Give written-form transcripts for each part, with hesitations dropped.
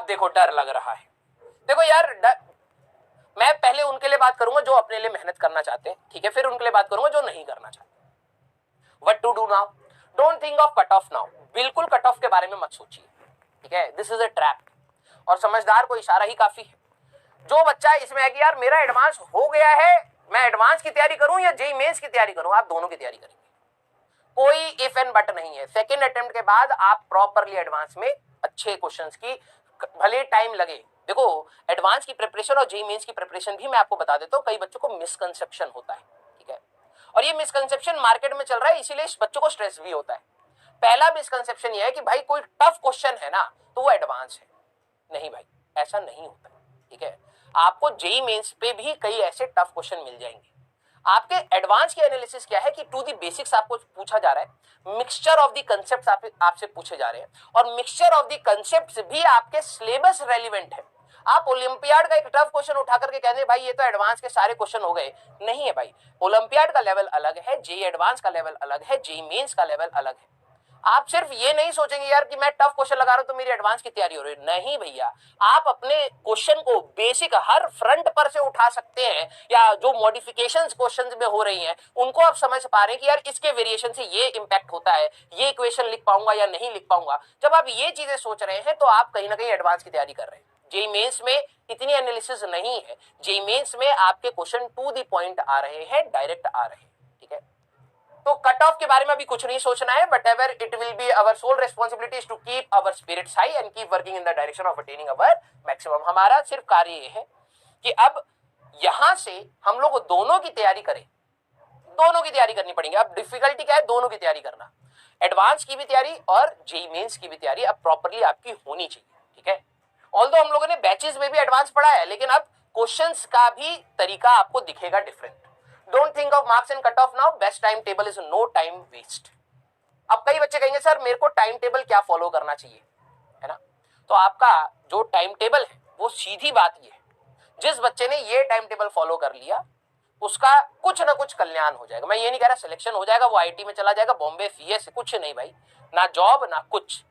देखो डर लग रहा है। देखो यार मैं पहले उनके लिए बात करूंगा जो अपने लिए मेहनत करना चाहते हैं, ठीक है, फिर उनके लिए बात करूंगा जो नहीं करना चाहते। What to do now, don't think of cut off now, बिल्कुल कट ऑफ के बारे में मत सोचिए, ठीक है, दिस इज अ ट्रैप, और समझदार को इशारा ही काफी है। जो बच्चा इसमें है कि यार मेरा एडवांस हो गया है, मैं एडवांस की तैयारी करूं या जेईई मेंस की तैयारी करूं, आप दोनों की तैयारी करेंगे, कोई इफ एंड बट नहीं है। सेकेंड अटेम्प्ट के बाद आप प्रॉपरली एडवांस में अच्छे क्वेश्चंस की, भले टाइम लगे, देखो एडवांस की प्रिपरेशन और जेईई मेंस की प्रिपरेशन भी मैं आपको बता देता हूं, कई बच्चों को मिसकंसेप्शन होता है, ठीक है, और ये मिसकंसेप्शन मार्केट में चल रहा है, इसीलिए बच्चों को स्ट्रेस भी होता है। पहला मिसकंसेप्शन ये है कि भाई कोई टफ क्वेश्चन है ना तो वो एडवांस है, नहीं भाई ऐसा नहीं होता, ठीक है, आपको जेईई मेंस पे भी कई ऐसे टफ क्वेश्चन मिल जाएंगे। आपके एडवांस के एनालिसिस क्या है कि टू द बेसिक्स आपको पूछा जा रहा है, मिक्सचर ऑफ द कंसेप्ट्स आपसे पूछे जा रहे हैं, और मिक्सचर ऑफ द कंसेप्ट्स भी आपके सिलेबस रेलिवेंट है। आप ओलंपियाड का एक टफ क्वेश्चन उठा करके कहते हैं भाई ये तो एडवांस के सारे क्वेश्चन हो गए, नहीं है भाई, ओलंपियाड का लेवल अलग है, जेईई एडवांस का लेवल अलग है, जेईई मेंस का लेवल अलग है। आप सिर्फ ये नहीं सोचेंगे यार कि मैं टफ क्वेश्चन लगा रहा हूं तो मेरी एडवांस की तैयारी हो रही है, नहीं भैया, आप अपने क्वेश्चन को बेसिक हर फ्रंट पर से उठा सकते हैं, या जो मॉडिफिकेशंस क्वेश्चंस में हो रही हैं उनको आप समझ पा रहे हैं कि यार इसके वेरिएशन से ये इंपैक्ट होता है, ये इक्वेशन लिख पाऊंगा या नहीं लिख पाऊंगा। जब आप ये चीजें सोच रहे हैं तो आप कहीं ना कहीं एडवांस की तैयारी कर रहे हैं। जेईई मेंस में इतनी एनालिसिस नहीं है, जेईई मेंस में आपके क्वेश्चन टू द पॉइंट आ रहे हैं, डायरेक्ट आ रहे हैं, ठीक है। तो कट ऑफ के बारे में अभी कुछ नहीं सोचना है, but ever it will be our sole responsibility to keep our spirits high and keep working in the direction of attaining our maximum. हमारा सिर्फ कार्य ये है कि अब यहां से हम लोग दोनों की तैयारी करें, दोनों की तैयारी करनी पड़ेगी। अब डिफिकल्टी क्या है, दोनों की तैयारी करना, एडवांस की भी तैयारी और जेईई मेंस की भी तैयारी अब प्रॉपरली आपकी होनी चाहिए, ठीक है। ऑल्दो हम लोगों ने बैचेस में भी एडवांस पढ़ा है, लेकिन अब क्वेश्चंस का भी तरीका आपको दिखेगा different. Don't think of marks and cut off now, best time table is no time waste. अब कई बच्चे कहेंगे सर मेरे को टाइम टेबल क्या फॉलो करना चाहिए, है ना, तो आपका जो टाइम टेबल है वो सीधी बात ये है, जिस बच्चे ने ये टाइम टेबल फॉलो कर लिया उसका कुछ ना कुछ कल्याण हो जाएगा। मैं ये नहीं कह रहा सिलेक्शन हो जाएगा, वो आईटी में चला जाएगा, बॉम्बे सीएस, कुछ नहीं भाई, ना जॉब ना कुछ,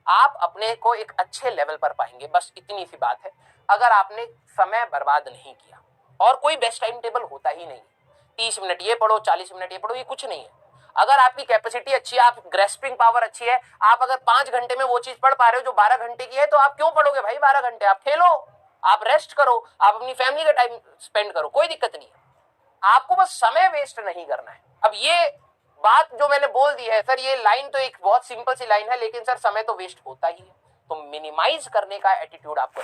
आप अपने को एक अच्छे लेवल पर पाएंगे, बस इतनी सी बात है। अगर आपने समय बर्बाद नहीं किया, और कोई बेस्ट टाइम टेबल होता ही नहीं, 30 मिनट ये पढ़ो 40 मिनट ये पढ़ो, ये कुछ नहीं है। अगर आपकी कैपेसिटी अच्छी है, आप ग्रेस्पिंग पावर अच्छी है, आप अगर 5 घंटे में वो चीज पढ़ पा रहे हो जो 12 घंटे की है, तो आप क्यों पढ़ोगे भाई 12 घंटे, आप खेलो, आप रेस्ट करो, आप अपनी फैमिली का टाइम स्पेंड करो, कोई दिक्कत नहीं है। आपको बस समय वेस्ट नहीं करना है। अब ये बात जो मैंने बोल दी है सर, ये लाइन तो एक बहुत सिंपल सी लाइन है, लेकिन सर समय तो वेस्ट होता ही है, तो मिनिमाइज करने का एटीट्यूड आपको